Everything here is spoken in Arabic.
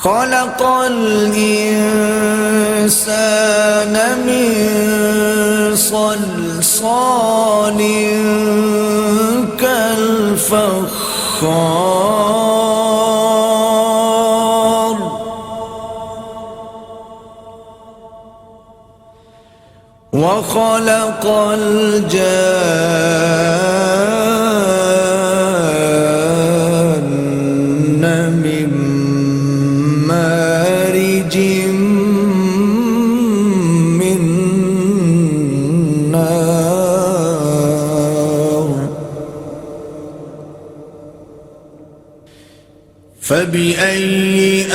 خلق الإنسان من صلصال كالفخار وخلق الجان من مارج من نار فبأي